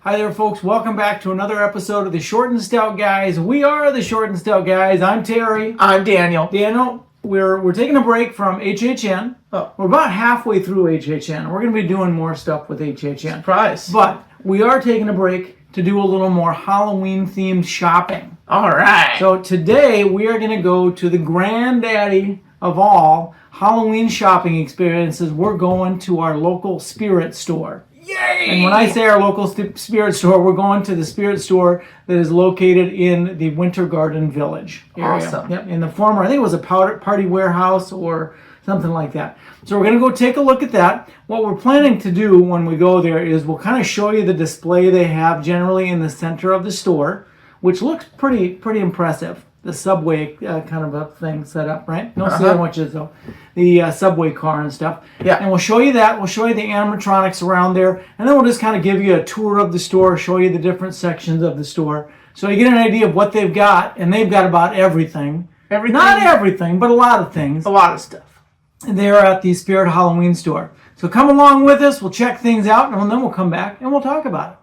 Hi there, folks. Welcome back to another episode of the Short and Stout Guys. We are the Short and Stout Guys. I'm Terry. I'm Daniel. Daniel, we're taking a break from HHN. Oh. We're about halfway through HHN. We're going to be doing more stuff with HHN. Surprise. But we are taking a break to do a little more Halloween-themed shopping. All right. So today we are going to go to the granddaddy of all Halloween shopping experiences. We're going to our local spirit store. Yay! And when I say our local spirit store, we're going to the spirit store that is located in the Winter Garden Village area. Awesome. Yep, in the former, I think it was a party warehouse or something like that. So we're going to go take a look at that. What we're planning to do when we go there is we'll kind of show you the display they have generally in the center of the store, which looks pretty impressive. The subway kind of a thing set up, right? No sandwiches though. The subway car and stuff. Yeah. And we'll show you that. We'll show you the animatronics around there. And then we'll just kind of give you a tour of the store, show you the different sections of the store. So you get an idea of what they've got. And they've got about everything. Not everything, but a lot of things. A lot of stuff. They're at the Spirit Halloween store. So come along with us. We'll check things out. And then we'll come back and we'll talk about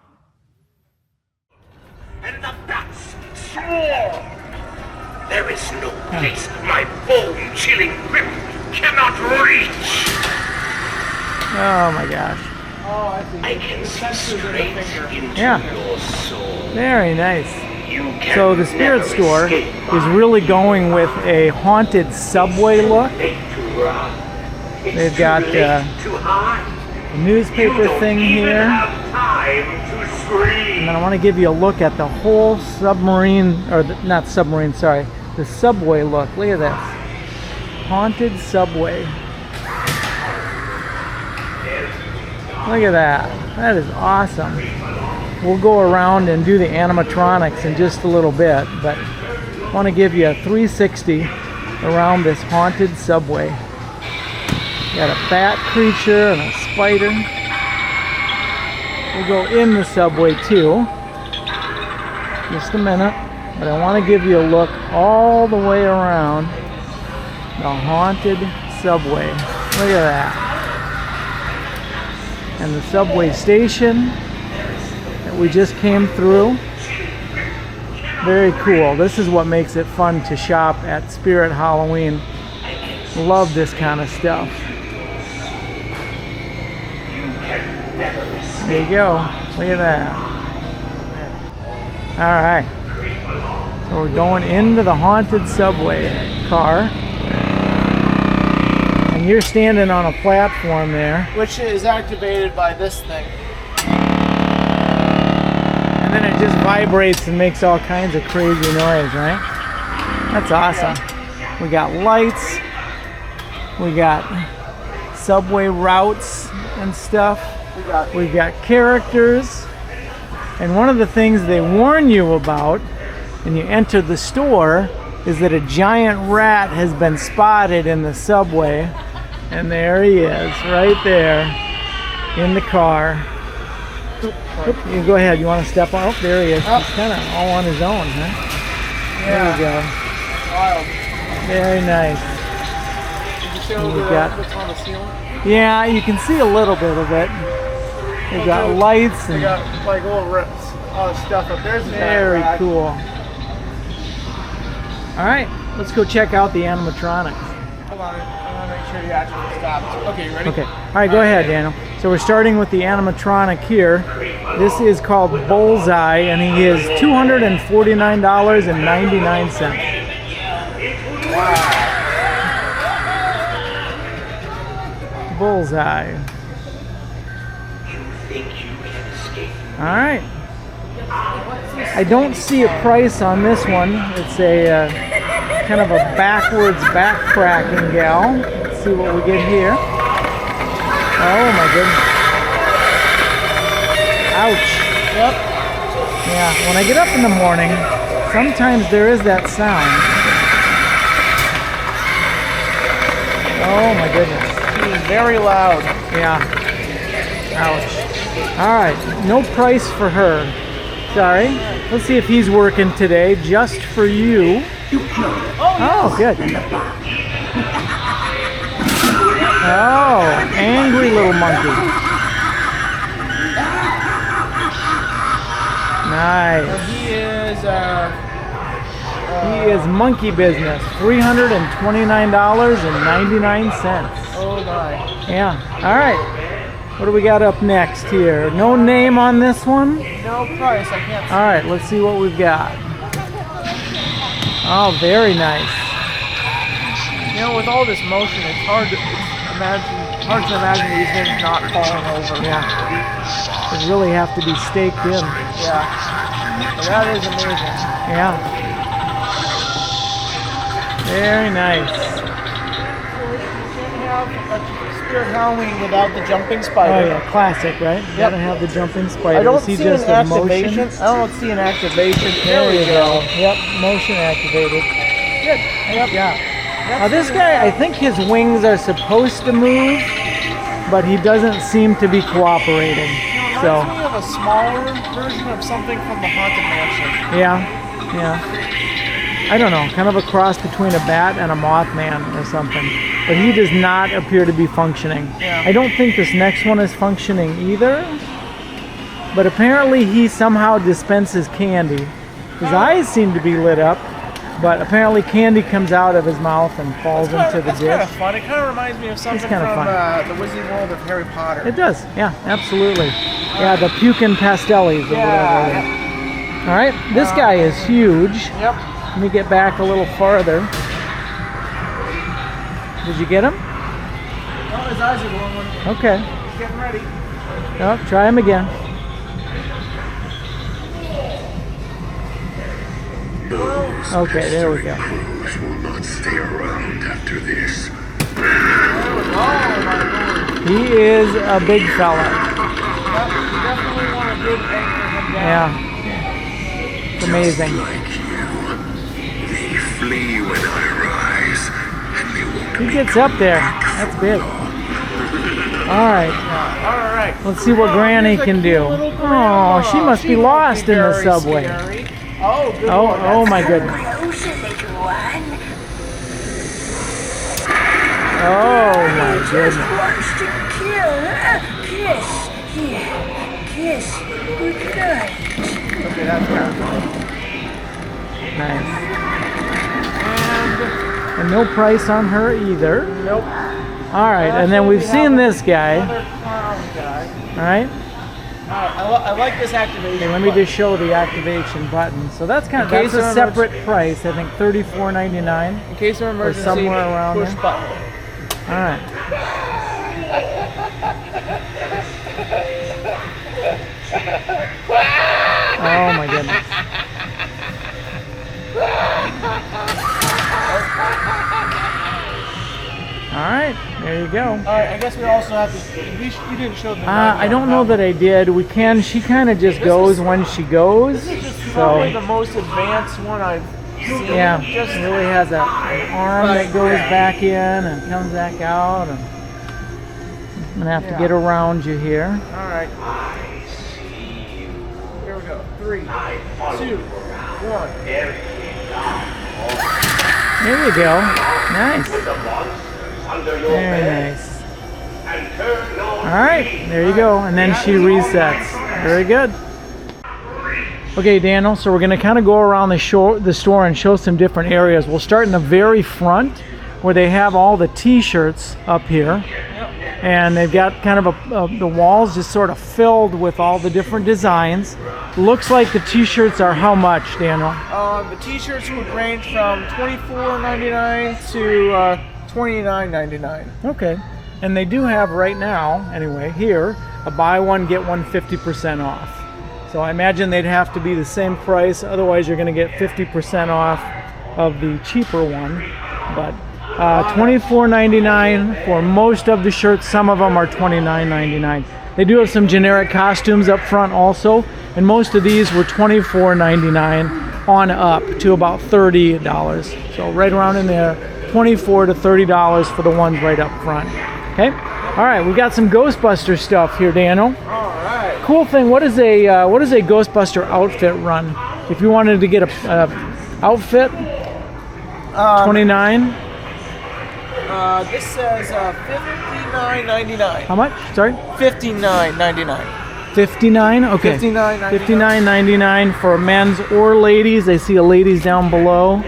it. And the bats swore. There is no place my bone-chilling grip cannot reach. Oh my gosh. Oh, I see. I can see straight into your soul. Very nice. You can So the spirit never store escape is my really going with a haunted subway look. late to run. It's They've too got late to hide. a newspaper You don't thing even here. have time to scream. And then I want to give you a look at the whole submarine, or not submarine, sorry, the subway look. Look at this. Haunted subway. Look at that. That is awesome. We'll go around and do the animatronics in just a little bit, but I want to give you a 360 around this haunted subway. Got a bat creature and a spider. We'll go in the subway too. Just a minute. But I want to give you a look all the way around the haunted subway. Look at that. And the subway station that we just came through. Very cool. This is what makes it fun to shop at Spirit Halloween. Love this kind of stuff. There you go. Look at that. All right. So we're going into the haunted subway car. And you're standing on a platform there. Which is activated by this thing. And then it just vibrates and makes all kinds of crazy noise, right? That's awesome. We got lights. We got subway routes and stuff. We got characters. And one of the things they warn you about when you enter the store is that a giant rat has been spotted in the subway. And there he is, right there in the car. Oop, you go ahead. You want to step on? Oh, there he is. He's kind of all on his own, huh? There you go. Wild. Very nice. Did you show We the got- what's on the ceiling? Yeah, you can see a little bit of it. They've got lights They and got like little rips. All the stuff up there's. very cool. All right, let's go check out the animatronics. Hold on, I want to make sure you actually stopped. Okay, you ready? Okay. All right, go ahead, Daniel. So we're starting with the animatronic here. This is called Bullseye, and he is $249.99. Bullseye. You think you can escape? All right. I don't see a price on this one. It's a kind of a backwards backtracking gal. Let's see what we get here. Oh my goodness. Ouch. Yep. Yeah, when I get up in the morning, sometimes there is that sound. Oh my goodness. He's very loud. Yeah. Ouch. All right, no price for her. Sorry. Let's see if he's working today, just for you. Oh, good. Oh, angry little monkey. Nice. He He is monkey business. $329.99. oh my. Yeah. All right. What do we got up next here? No name on this one. No price, I can't see. All right. Let's see what we've got. Oh, very nice. You know, with all this motion, it's hard to imagine these things not falling over. Yeah. They really have to be staked in. Yeah. But that is amazing. Yeah. Very nice. You can't have a Spirit Halloween without the jumping spider. Oh yeah, classic, right? You gotta have the jumping spider. I don't See see just an the motion? activation. I don't see an activation. There we go. Yep, motion activated. Good. Yep. Yeah. Now this guy, I think his wings are supposed to move, but he doesn't seem to be cooperating. So Reminds me of a smaller version of something from the Haunted Mansion. yeah, yeah. I don't know, kind of a cross between a bat and a Mothman or something. But he does not appear to be functioning. Yeah. I don't think this next one is functioning either. But apparently he somehow dispenses candy. His eyes seem to be lit up, but apparently candy comes out of his mouth and falls into the That's kind of dish. fun. It kind of reminds me of something kinda from fun. the Wizarding World of Harry Potter. It does, yeah, absolutely. Yeah, the pukin pastellis or whatever. Yeah. All right, this guy is huge. Yep. Let me get back a little farther. Did you get him? Oh, his eyes are glowing. Okay. He's getting ready. Oh, try him again. Okay, there we go. Crews will not stay around after this. Oh, my lord. He is a big fella. Yep, you definitely want a good anchor him down. Yeah. It's amazing. Just like you, they flee when I rise, and they won't He gets up there. That's big. All right. All right. Let's see what Granny can do. Oh, she must be lost in the subway. Oh, good Oh, lord. oh my goodness. Closer, little one. Oh my goodness. Wants to kill. Kiss. Here. Kiss. Good night. Okay, that's kind of cool. Nice. And no price on her either. Nope. All right, and then we've seen this guy. Another clown guy. All right. I like this activation. Okay, let me just show the activation button. So that's kind of In case that's a of separate price. I think $34.99. In case of emergency, somewhere around push there. button. All right. Oh my goodness. All right, there you go. All right, I guess we also have to. You didn't show the. I don't know that I did. We can. She kind of just goes when she goes. This is just So probably the most advanced one I've seen. yeah, Just it really has an arm that goes back in and comes back out. And I'm gonna have to get around you here. All right. Here we go. 3, 2, 1. There we go. Nice. Very nice. All right, there you go. And then she resets. Very good. Okay, Daniel, so we're going to kind of go around the store and show some different areas. We'll start in the very front where they have all the t-shirts up here. And they've got kind of the walls just sort of filled with all the different designs. Looks like the t-shirts are how much, Daniel? The t-shirts would range from $24.99 to $29.99. Okay. And they do have right now, anyway, here, a buy one, get one 50% off. So I imagine they'd have to be the same price, otherwise you're going to get 50% off of the cheaper one. But $24.99 for most of the shirts. Some of them are $29.99. They do have some generic costumes up front also, and most of these were $24.99 on up to about $30. So right around in there, $24 to $30 for the ones right up front. Okay. All right, we got some Ghostbuster stuff here, Daniel. All right. Cool thing. What is a Ghostbuster outfit run? If you wanted to get a outfit, 29. This says $59.99. How much? Sorry. $59.99. $59? Okay. $59.99. $59.99 for men's or ladies. I see a ladies down below.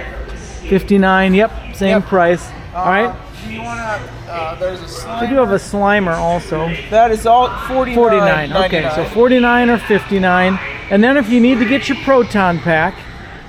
$59. Yep, same Yep. price. All right. Do you want to? There's a slime. We do have a Slimer also. That is all 49. Okay, so 49 or 59. And then if you need to get your Proton Pack,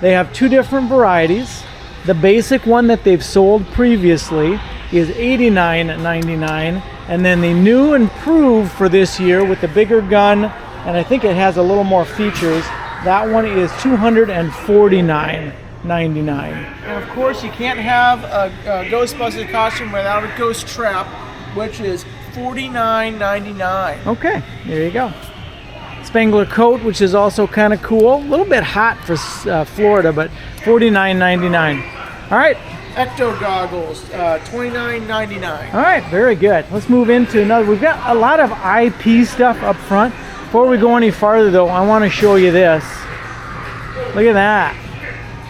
they have two different varieties. The basic one that they've sold previously is $89.99, and then the new improved for this year with the bigger gun, and I think it has a little more features. That one is $249.99. And of course, you can't have a Ghostbusters costume without a ghost trap, which is $49.99. Okay, there you go. Spangler coat, which is also kind of cool. A little bit hot for Florida, but $49.99. All right. Ecto goggles, $29.99. All right, very good. Let's move into another. We've got a lot of IP stuff up front. Before we go any farther, though, I want to show you this. Look at that.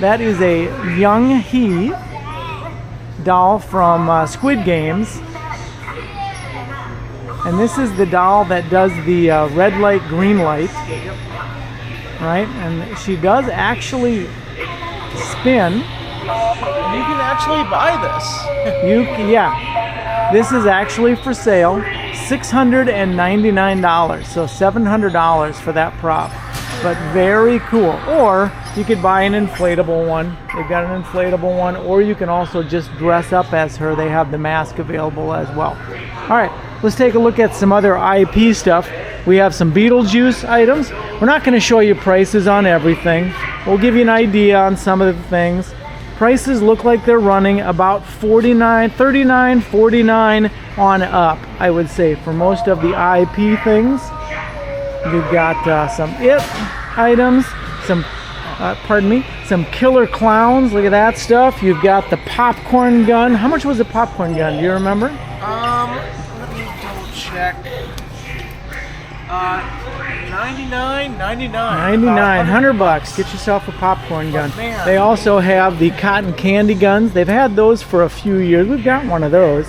That is a Young He doll from Squid Games. And this is the doll that does the red light, green light. Right? And she does actually spin. You can actually buy this. Yeah. This is actually for sale. $699. So $700 for that prop. But very cool. Or you could buy an inflatable one. They've got an inflatable one. Or you can also just dress up as her. They have the mask available as well. All right. Let's take a look at some other IP stuff. We have some Beetlejuice items. We're not going to show you prices on everything. We'll give you an idea on some of the things. Prices look like they're running about $49, $39, $49 on up, I would say, for most of the IP things. You've got some IT items, some killer clowns. Look at that stuff. You've got the popcorn gun. How much was the popcorn gun? Do you remember? Let me double check. $99.99. $100. Get yourself a popcorn gun. man. They also have the cotton candy guns. They've had those for a few years. We've got one of those.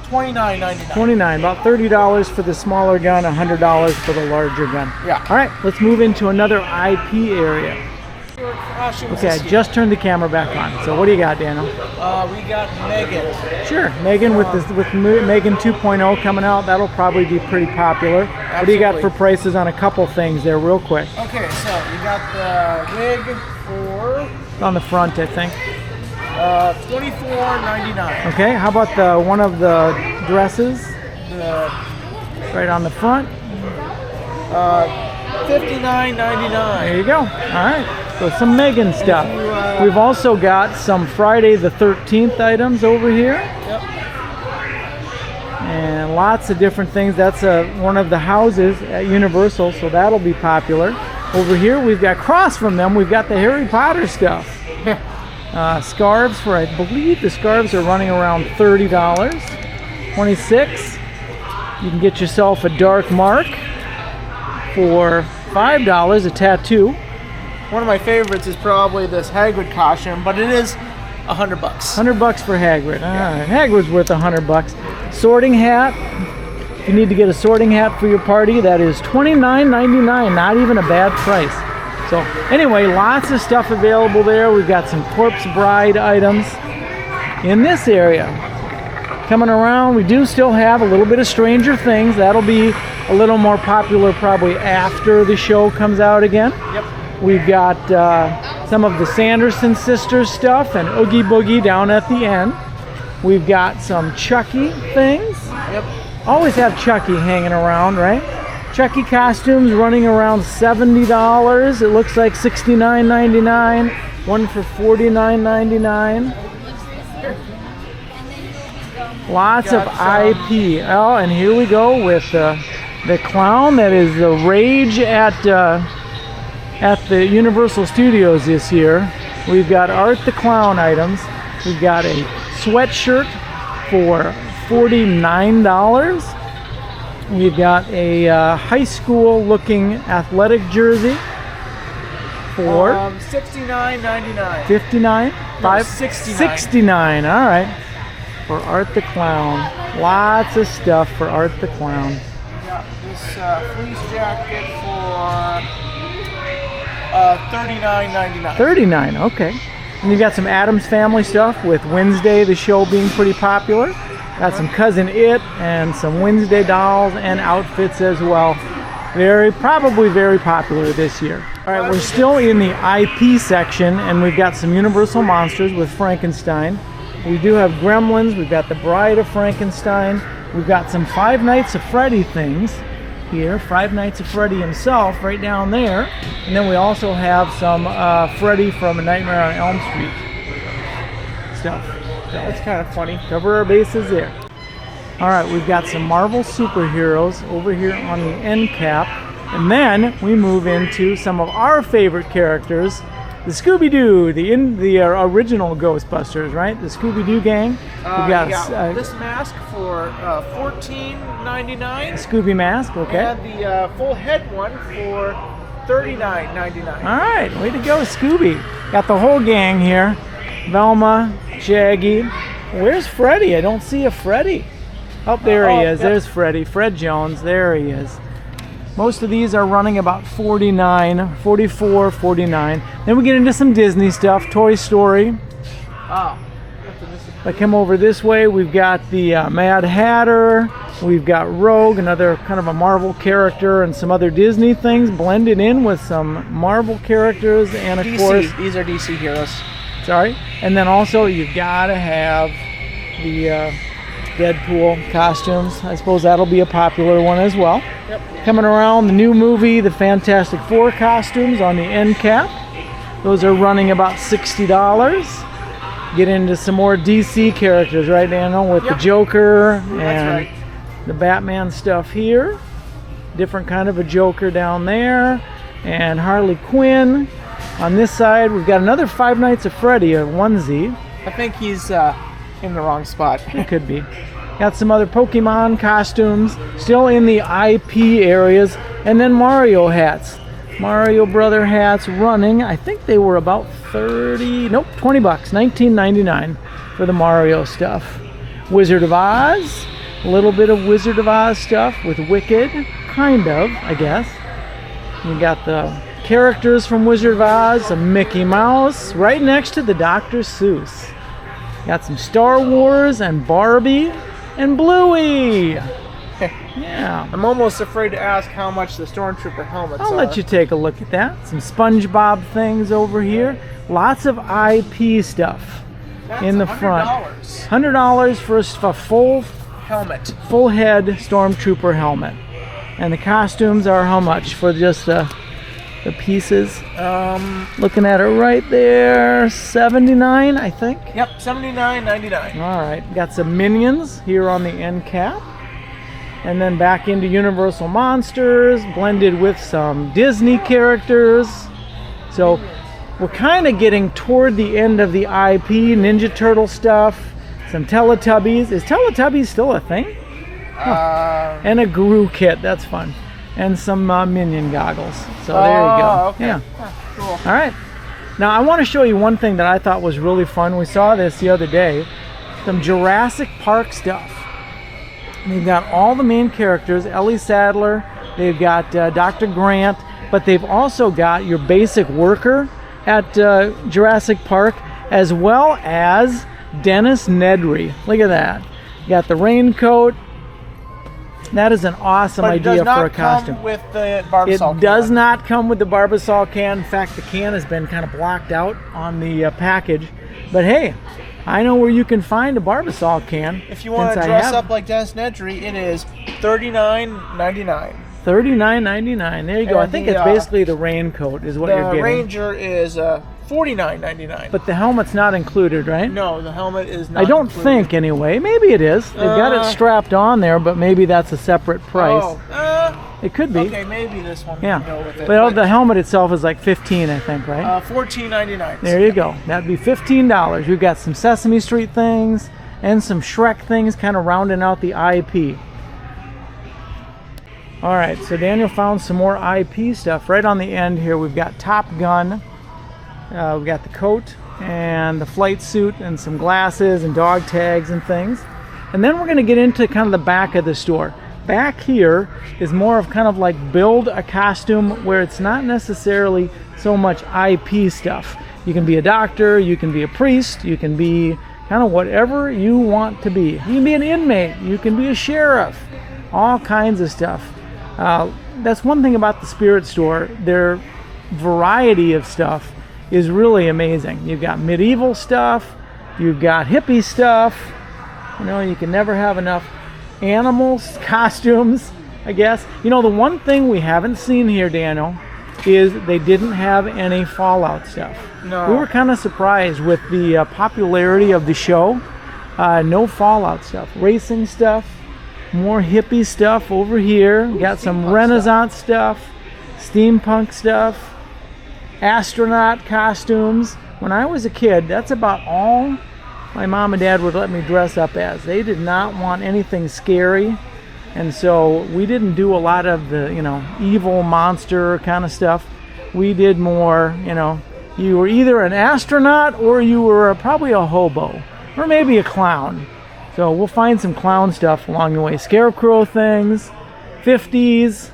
$29.99. $29, about $30 for the smaller gun, $100 for the larger gun. Yeah. All right, let's move into another IP area. Okay, I just turned the camera back on. So what do you got, Daniel? We got Megan. Sure, Megan with Megan 2.0 coming out. That'll probably be pretty popular. What do you got for prices on a couple things there, real quick? Okay, so you got the wig for On the front, I think. $24.99. Okay, how about the one of the dresses right on the front? $59.99. There you go. All right. So some Megan stuff. We've also got some Friday the 13th items over here. Yep. And lots of different things. That's one of the houses at Universal, so that'll be popular. Over here we've got across from them, we've got the Harry Potter stuff. Scarves for, I believe the scarves are running around $30. $26. You can get yourself a Dark Mark for $5, a tattoo. One of my favorites is probably this Hagrid costume, but it is $100. $100 for Hagrid. All right, Hagrid's worth $100. Sorting hat. If you need to get a sorting hat for your party, that is $29.99. Not even a bad price. So anyway, lots of stuff available there. We've got some Corpse Bride items in this area. Coming around, we do still have a little bit of Stranger Things. That'll be a little more popular probably after the show comes out again. Yep. We've got some of the Sanderson sisters stuff and Oogie Boogie down at the end. We've got some Chucky things. Yep. Always have Chucky hanging around, right? Chucky costumes running around $70. It looks like $69.99. One for $49.99. Lots of IP. Oh, and here we go with the clown that is the rage at the Universal Studios this year. We've got Art the Clown items. We've got a sweatshirt for $49. We've got a high school looking athletic jersey for $69.99. $59? No, $69. $69, all right. For Art the Clown. Lots of stuff for Art the Clown. this fleece jacket for $39.99. $39, okay. And you've got some Addams Family stuff with Wednesday, the show being pretty popular. Got some Cousin It and some Wednesday dolls and outfits as well. Probably very popular this year. All right, we're still in the IP section, and we've got some Universal Monsters with Frankenstein. We do have Gremlins. We've got the Bride of Frankenstein. We've got some Five Nights at Freddy things here. Five Nights at Freddy himself right down there. And then we also have some Freddy from A Nightmare on Elm Street stuff. That's kind of funny. Cover our bases there. All right, we've got some Marvel superheroes over here on the end cap. And then we move into some of our favorite characters, the Scooby-Doo, the original Ghostbusters, right? The Scooby-Doo gang. We've got this mask for $14.99. Scooby mask, okay. And the full head one for $39.99. All right, way to go, Scooby. Got the whole gang here. Velma, Shaggy. Where's Freddy? I don't see a Freddy. Oh, there he is. Yep. There's Freddy. Fred Jones. There he is. Most of these are running about $49, $44, $49. Then we get into some Disney stuff. Toy Story. Oh. I come over this way. We've got the Mad Hatter. We've got Rogue, another kind of a Marvel character, and some other Disney things blended in with some Marvel characters. And of DC. course, These are DC heroes. sorry. And then also you've got to have the Deadpool costumes. I suppose that'll be a popular one as well. Yep. Coming around, the new movie, the Fantastic Four costumes on the end cap. Those are running about $60. Get into some more DC characters, right, Daniel? With the Joker and the Batman stuff here. Different kind of a Joker down there. And Harley Quinn. On this side, we've got another Five Nights at Freddy, a onesie. I think he's in the wrong spot. It could be. Got some other Pokemon costumes, still in the IP areas, and then Mario hats. Mario Brother hats running, I think they were about $20, $19.99 for the Mario stuff. Wizard of Oz, a little bit of Wizard of Oz stuff with Wicked, kind of, I guess. You got the characters from Wizard of Oz, a Mickey Mouse, right next to the Dr. Seuss. Got some Star Wars and Barbie and Bluey. Yeah. I'm almost afraid to ask how much the Stormtrooper helmets I'll are. let you take a look at that. Some SpongeBob things over here. Lots of IP stuff in the front. $100 for a full helmet. Full head Stormtrooper helmet. And the costumes are how much for just the pieces? Looking at it right there, $79, I think. Yep, $79.99. All right, got some Minions here on the end cap. And then back into Universal Monsters, blended with some Disney characters. So we're kind of getting toward the end of the IP, Ninja Turtle stuff, some Teletubbies. Is Teletubbies still a thing? And a Gru kit, that's fun. And some Minion goggles. So there you go. Okay. Yeah. Cool. All right. Now I want to show you one thing that I thought was really fun. We saw this the other day. Some Jurassic Park stuff. They've got all the main characters, Ellie Sattler, they've got Dr. Grant, but they've also got your basic worker at Jurassic Park, as well as Dennis Nedry. Look at that. You got the raincoat. That is an awesome idea for a costume. Come with the Barbasol It does not come with the Barbasol can. In fact, the can has been kind of blocked out on the package. But hey, I know where you can find a Barbasol can. If you want to dress up like Dennis Nedry, it is $39.99. $39.99. There you go. And I think it's basically the raincoat is what you're getting. The Ranger is $49.99. But the helmet's not included, right? No, the helmet is not I don't included. think anyway. Maybe it is. They've got it strapped on there, but maybe that's a separate price. It could be. Okay, maybe this one can go with it. But the helmet itself is like $15, I think, right? $14.99. There you go. That'd be $15. We've got some Sesame Street things and some Shrek things kind of rounding out the IP. All right, so Daniel found some more IP stuff. Right on the end here, we've got Top Gun. We've got the coat and the flight suit and some glasses and dog tags and things. And then we're going to get into kind of the back of the store. Back here is more of kind of like build a costume where it's not necessarily so much IP stuff. You can be a doctor, you can be a priest, you can be kind of whatever you want to be. You can be an inmate, you can be a sheriff, all kinds of stuff. That's one thing about the Spirit store. Their variety of stuff is really amazing. You've got medieval stuff, you've got hippie stuff. You know, you can never have enough. Animals, costumes, I guess. You know, the one thing we haven't seen here, Daniel, is they didn't have any Fallout stuff. No. We were kind of surprised with the popularity of the show. No Fallout stuff. Racing stuff, more hippie stuff over here. Got some Renaissance stuff, steampunk stuff, astronaut costumes. When I was a kid, that's about all my mom and dad would let me dress up as. They did not want anything scary, and so we didn't do a lot of the, you know, evil monster kind of stuff. We did more, you know, you were either an astronaut or you were probably a hobo or maybe a clown. So we'll find some clown stuff along the way. Scarecrow things, 50s.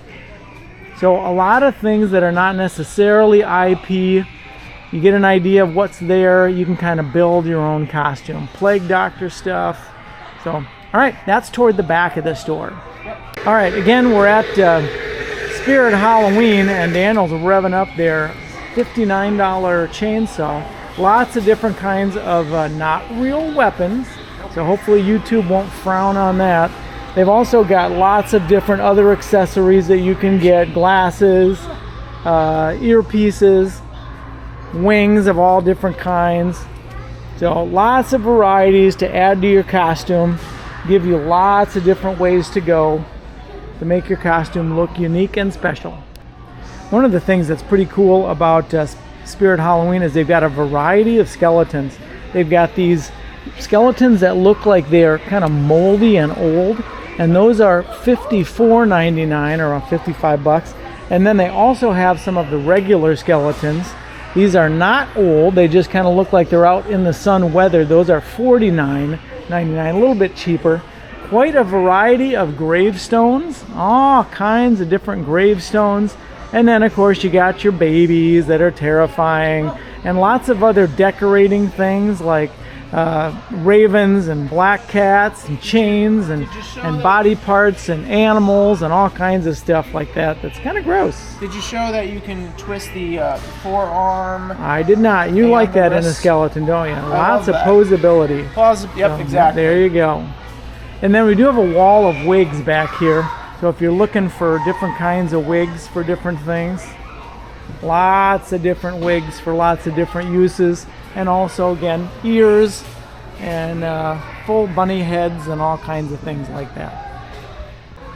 So a lot of things that are not necessarily IP. You get an idea of what's there. You can kind of build your own costume. Plague Doctor stuff. So, all right, that's toward the back of the store. All right, again, we're at Spirit Halloween, and Daniel's revving up their $59 chainsaw. Lots of different kinds of not real weapons. So hopefully YouTube won't frown on that. They've also got lots of different other accessories that you can get. Glasses, earpieces, wings of all different kinds. So lots of varieties to add to your costume. Give you lots of different ways to go to make your costume look unique and special. One of the things that's pretty cool about Spirit Halloween is they've got a variety of skeletons. They've got these skeletons that look like they're kind of moldy and old, and those are $54.99 or around 55 bucks. And then they also have some of the regular skeletons. These are not old, they just kind of look like they're out in the sun weathered. Those are $49.99, a little bit cheaper. Quite a variety of gravestones, all kinds of different gravestones. And then of course you got your babies that are terrifying, and lots of other decorating things like ravens and black cats and chains and body parts and animals and all kinds of stuff like that. That's kind of gross. Did you show that you can twist the forearm? I did not. You like that in a skeleton, don't you? Lots of posability. Yep, exactly. There you go. And then we do have a wall of wigs back here. So if you're looking for different kinds of wigs for different things, lots of different wigs for lots of different uses. And also, again, ears and full bunny heads and all kinds of things like that.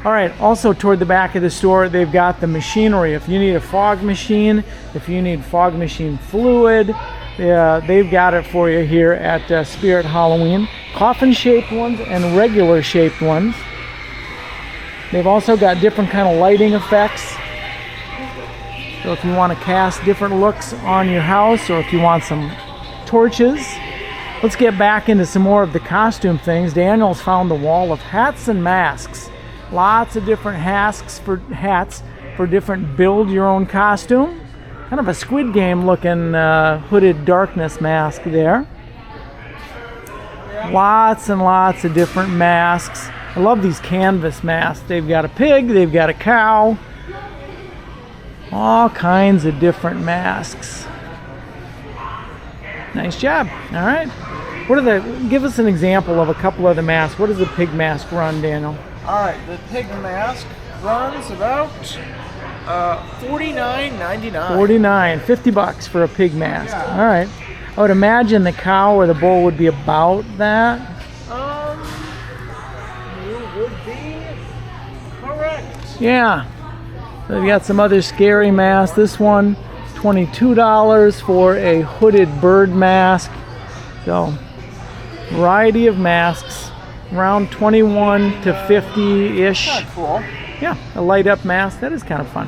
All right, also toward the back of the store, they've got the machinery. If you need a fog machine, if you need fog machine fluid, they've got it for you here at Spirit Halloween. Coffin-shaped ones and regular-shaped ones. They've also got different kind of lighting effects. So if you want to cast different looks on your house, or if you want some torches. Let's get back into some more of the costume things. Daniel's found the wall of hats and masks. Lots of different hats for different build your own costume. Kind of a Squid Game looking hooded darkness mask there. Lots and lots of different masks. I love these canvas masks. They've got a pig, they've got a cow. All kinds of different masks. Nice job. All right. Give us an example of a couple of the masks. What does the pig mask run, Daniel? All right, the pig mask runs about $49.99. 50 bucks for a pig mask. Yeah. All right. I would imagine the cow or the bull would be about that. You would be correct. Yeah. So we got some other scary masks. This one, $22 for a hooded bird mask. So, variety of masks, around 21 to 50-ish. Cool. Yeah, a light up mask. That is kind of fun.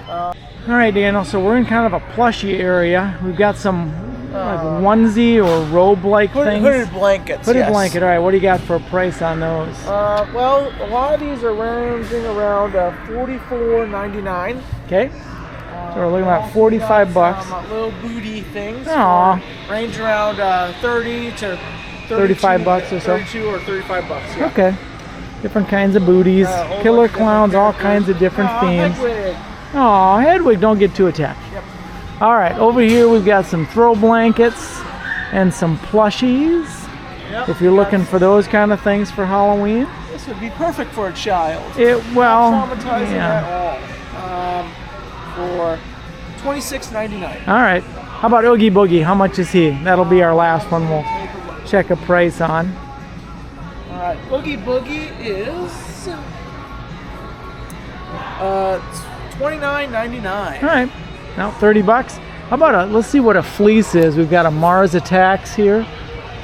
All right, Daniel. So we're in kind of a plushy area. We've got some like onesie or robe-like things? Hooded blankets. Hooded yes. blanket. All right, what do you got for a price on those? Well, a lot of these are ranging around $44.99. Okay. So we're looking at 45 bucks. Little booty things. Aw. Range around 30 to 35 bucks or so. 32 or 35 bucks. Yeah. Okay. Different kinds of booties, killer clowns, all kinds of different themes. Hedwig. Oh, Hedwig, don't get too attached. Yep. All right, over here we've got some throw blankets and some plushies. Yep. If you're looking for those kind of things for Halloween. This would be perfect for a child. Well, Not traumatizing yeah. at all. For $26.99. All right. How about Oogie Boogie? How much is he? That'll be our last one. We'll check a price on. All right. Oogie Boogie is $29.99. All right. Now 30 bucks. How about let's see what a fleece is. We've got a Mars Attacks here.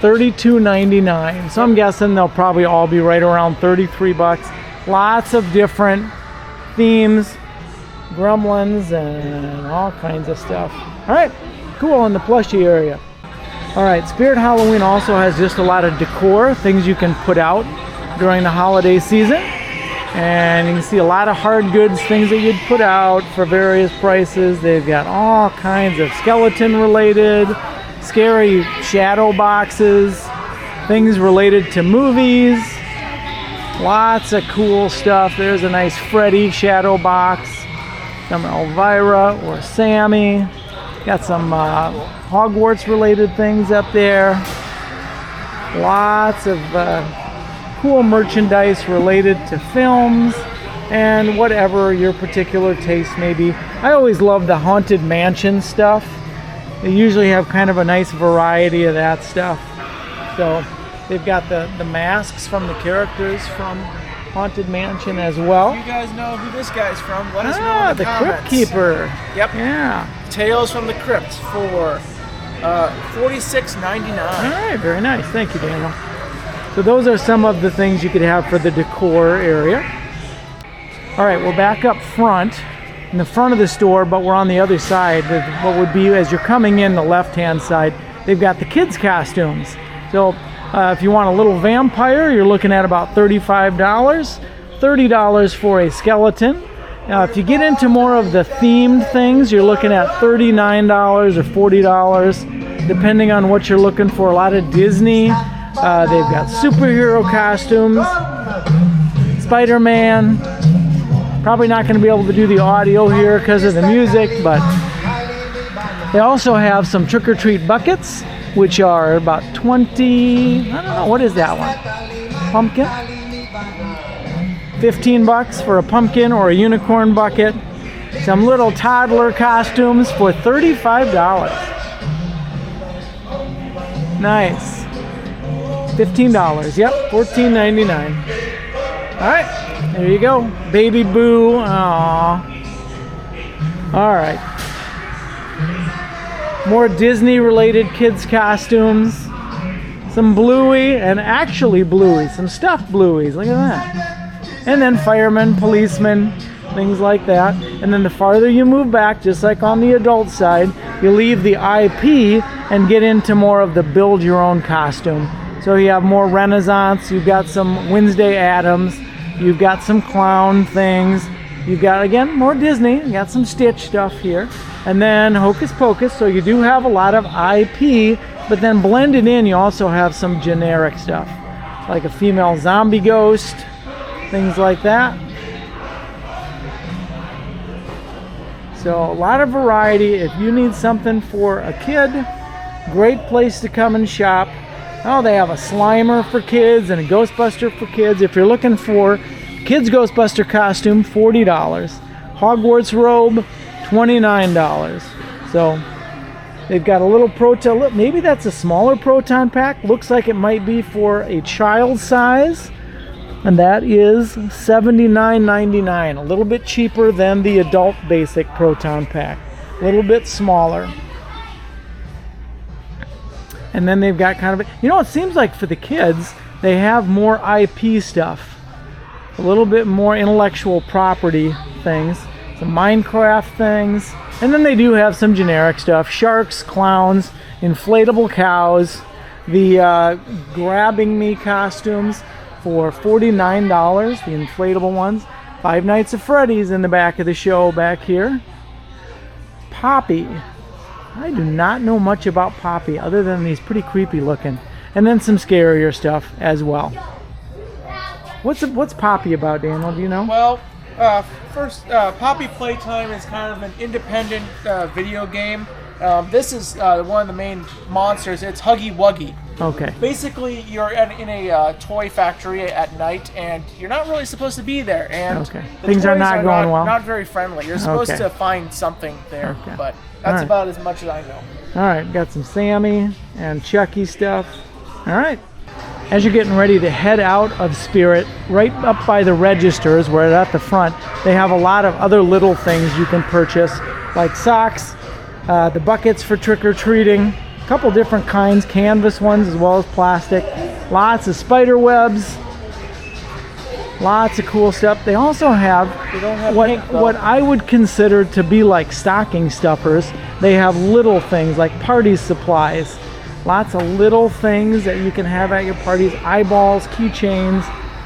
$32.99. So I'm guessing they'll probably all be right around 33 bucks. Lots of different themes, gremlins, and all kinds of stuff. All right, cool in the plushie area. All right, Spirit Halloween also has just a lot of decor, things you can put out during the holiday season. And you can see a lot of hard goods, things that you'd put out for various prices. They've got all kinds of skeleton related, scary shadow boxes, things related to movies. Lots of cool stuff. There's a nice Freddy shadow box, some Elvira or Sammy. Got some Hogwarts related things up there. Lots of cool merchandise related to films and whatever your particular taste may be. I always love the Haunted Mansion stuff. They usually have kind of a nice variety of that stuff. So they've got the masks from the characters from Haunted Mansion as well. If you guys know who this guy's from, let us know in the Crypt comments. Keeper. Yep. Yeah. Tales from the Crypt for $46.99. All right, very nice. Thank you, Daniel. So those are some of the things you could have for the decor area. All right, we're back up front, in the front of the store, but we're on the other side. What would be, as you're coming in the left-hand side, they've got the kids' costumes. So if you want a little vampire, you're looking at about $35. $30 for a skeleton. Now, if you get into more of the themed things, you're looking at $39 or $40, depending on what you're looking for. A lot of Disney. They've got superhero costumes, Spider-Man. Probably not going to be able to do the audio here because of the music, but they also have some trick-or-treat buckets, which are about 20, I don't know, what is that one? Pumpkin? 15 bucks for a pumpkin or a unicorn bucket. Some little toddler costumes for $35. Nice. $15, yep, $14.99. All right, there you go. Baby Boo, aww. All right. More Disney-related kids' costumes. Some Bluey, and actually Bluey, some stuffed Blueys, look at that. And then firemen, policemen, things like that. And then the farther you move back, just like on the adult side, you leave the IP and get into more of the build-your-own costume. So you have more Renaissance, you've got some Wednesday Addams, you've got some clown things, you've got, again, more Disney, you got some Stitch stuff here, and then Hocus Pocus, so you do have a lot of IP, but then blended in you also have some generic stuff, like a female zombie ghost, things like that. So a lot of variety. If you need something for a kid, great place to come and shop. Oh, they have a Slimer for kids and a Ghostbuster for kids. If you're looking for kids Ghostbuster costume, $40. Hogwarts robe, $29. So they've got a little proton. Maybe that's a smaller proton pack. Looks like it might be for a child size. And that is $79.99. A little bit cheaper than the adult basic proton pack. A little bit smaller. And then they've got kind of, it seems like for the kids, they have more IP stuff. A little bit more intellectual property things. Some Minecraft things. And then they do have some generic stuff. Sharks, clowns, inflatable cows, the Grabbing Me costumes for $49, the inflatable ones. Five Nights at Freddy's in the back of the show back here. Poppy. I do not know much about Poppy other than he's pretty creepy looking. And then some scarier stuff as well. What's Poppy about, Daniel? Do you know? Well, first, Poppy Playtime is kind of an independent video game. This is one of the main monsters. It's Huggy Wuggy. Okay. Basically, you're in a toy factory at night, and you're not really supposed to be there. And Okay. the Things are toys not going well. Not very friendly. You're supposed Okay. to find something there, Okay. but that's right. about as much as I know. All right, got some Sammy and Chucky stuff. All right. As you're getting ready to head out of Spirit, right up by the registers, where at the front, they have a lot of other little things you can purchase, like socks, the buckets for trick-or-treating, a couple different kinds, canvas ones as well as plastic, lots of spider webs, lots of cool stuff. They also have, They don't have pink, though. what I would consider to be like stocking stuffers. They have little things like party supplies. Lots of little things that you can have at your parties. Eyeballs, keychains,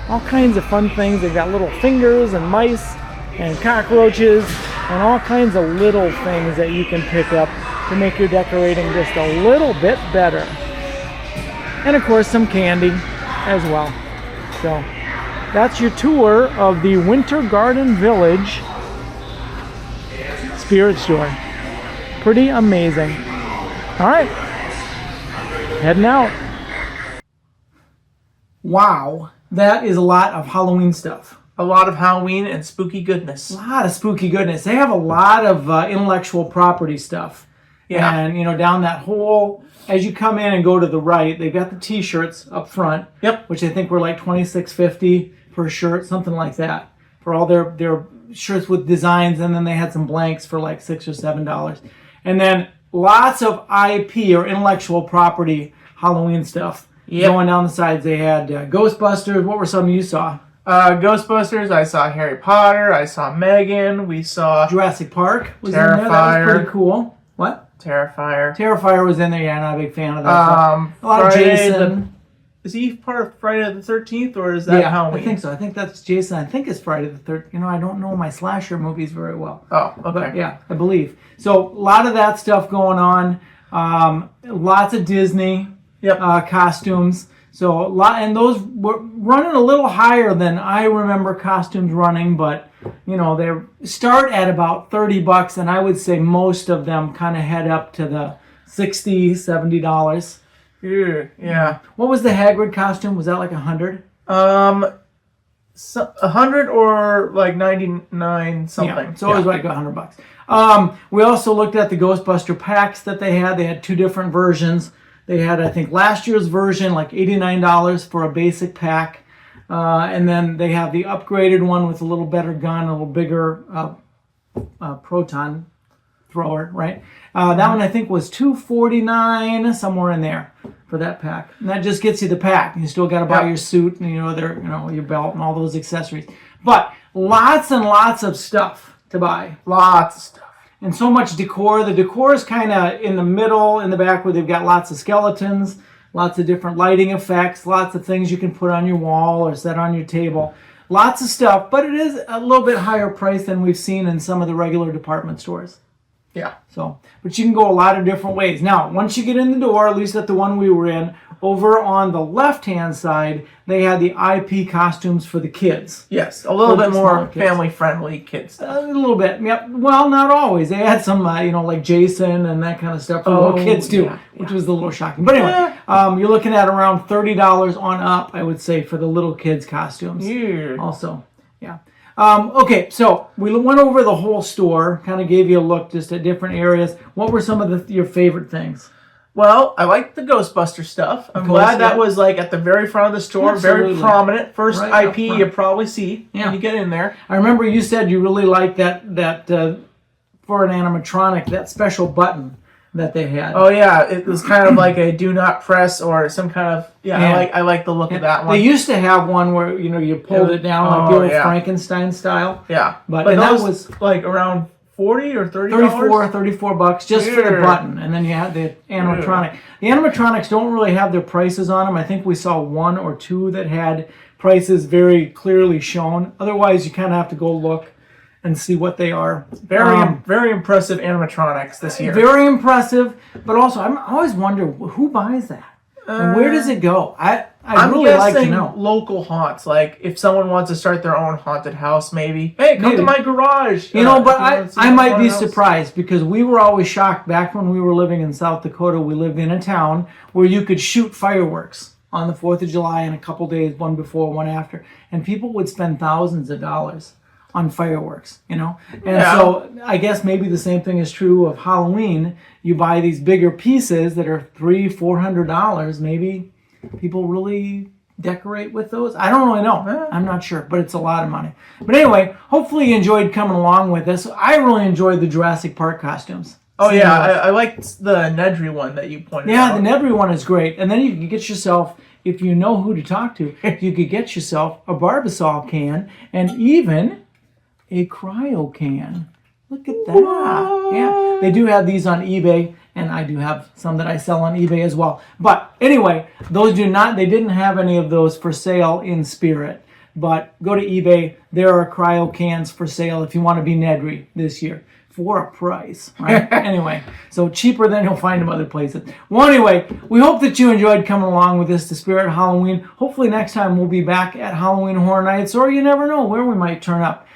all kinds of fun things. They've got little fingers and mice and cockroaches and all kinds of little things that you can pick up to make your decorating just a little bit better. And of course some candy as well. So that's your tour of the Winter Garden Village Spirit Store. Pretty amazing. All right. Heading out. Wow, that is a lot of Halloween stuff. A lot of Halloween and spooky goodness. A lot of spooky goodness. They have a lot of intellectual property stuff. Yeah. And, you know, down that whole, as you come in and go to the right, they've got the t-shirts up front. Yep. Which I think were like $26.50 per shirt, something like that. For all their shirts with designs, and then they had some blanks for like $6 or $7. And then lots of IP or intellectual property Halloween stuff. Yep. Going down the sides, they had Ghostbusters. What were some you saw? Ghostbusters, I saw Harry Potter, I saw Megan, we saw Jurassic Park was in there. That was Terrifier. pretty cool. What? Terrifier. Terrifier was in there. Yeah, not a big fan of that stuff. A lot of Friday Jason. Is he part of Friday the 13th, or is that Yeah, Halloween? I think so. I think that's Jason. I think it's Friday the 13th. You know, I don't know my slasher movies very well. Oh, okay. But yeah, I believe. So a lot of that stuff going on. Lots of Disney Yep. costumes. So a lot, and those were running a little higher than I remember costumes running, but you know, they start at about $30, and I would say most of them kind of head up to the $60, $70. Yeah. What was the Hagrid costume? Was that like 100? So 100 or like 99 something. Yeah, so it was like $100. We also looked at the Ghostbuster packs that they had. They had two different versions. They had, I think, last year's version, like $89 for a basic pack. And then they have the upgraded one with a little better gun, a little bigger proton thrower, right? That one, I think, was $249, somewhere in there for that pack. And that just gets you the pack. You still got to buy your suit and, your belt and all those accessories. But lots and lots of stuff to buy. Lots of stuff. And so much decor. The decor is kind of in the middle, in the back, where they've got lots of skeletons, lots of different lighting effects, lots of things you can put on your wall or set on your table. Lots of stuff, but it is a little bit higher price than we've seen in some of the regular department stores. Yeah. So, but you can go a lot of different ways. Now, once you get in the door, at least at the one we were in, over on the left-hand side, they had the IP costumes for the kids. Yes, a little For bit the more smaller kids. family-friendly kid stuff. A little bit, yep. Well, not always. They had some, like Jason and that kind of stuff for little kids too, which was a little shocking. But anyway, you're looking at around $30 on up, I would say, for the little kids' costumes. Yeah. Also, yeah. Okay, so we went over the whole store, kind of gave you a look just at different areas. What were some of your favorite things? Well, I like the Ghostbuster stuff. I'm glad that was like at the very front of the store, Absolutely. very prominent. First Right up IP front. you probably see Yeah. when you get in there. I remember you said you really liked that for an animatronic, that special button that they had. Oh yeah, it was kind of like a do not press or some kind of I like the look of that one. They used to have one where you pulled it down like the old Frankenstein style. Yeah, But that that was was like around $40 or $30? 34 bucks just for the Weird. button, and then you have the animatronic. The animatronics don't really have their prices on them. I think we saw 1 or 2 that had prices very clearly shown. Otherwise, you kind of have to go look and see what they are. Very impressive animatronics this year. Very impressive, but also I always wonder who buys that and where does it go. I'm really like to know. Local haunts, like if someone wants to start their own haunted house, maybe. Hey, come to my garage. You know, but if you I might be house. surprised because we were always shocked back when we were living in South Dakota. We lived in a town where you could shoot fireworks on the 4th of July in a couple days, one before, one after, and people would spend thousands of dollars on fireworks, you know? And so I guess maybe the same thing is true of Halloween. You buy these bigger pieces that are $300-$400. Maybe people really decorate with those. I don't really know. I'm not sure, but it's a lot of money. But anyway, hopefully you enjoyed coming along with us. I really enjoyed the Jurassic Park costumes. Oh yeah, I liked the Nedry one that you pointed out. Yeah, the Nebry one is great. And then you can get yourself, if you know who to talk to, you could get yourself a Barbasol can and even a cryo can. Look at that. Whoa. Yeah, they do have these on eBay, and I do have some that I sell on eBay as well. But anyway, those they didn't have any of those for sale in spirit. But go to eBay. There are cryo cans for sale if you want to be Nedry this year for a price, right? Anyway, so cheaper than you'll find them other places. Well, anyway, we hope that you enjoyed coming along with us to Spirit Halloween. Hopefully next time we'll be back at Halloween Horror Nights, or you never know where we might turn up.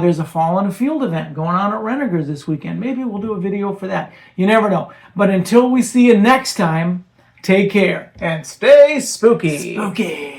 There's a Fall in a Field event going on at Renegers this weekend. Maybe we'll do a video for that. You never know. But until we see you next time, take care. And stay spooky. Spooky.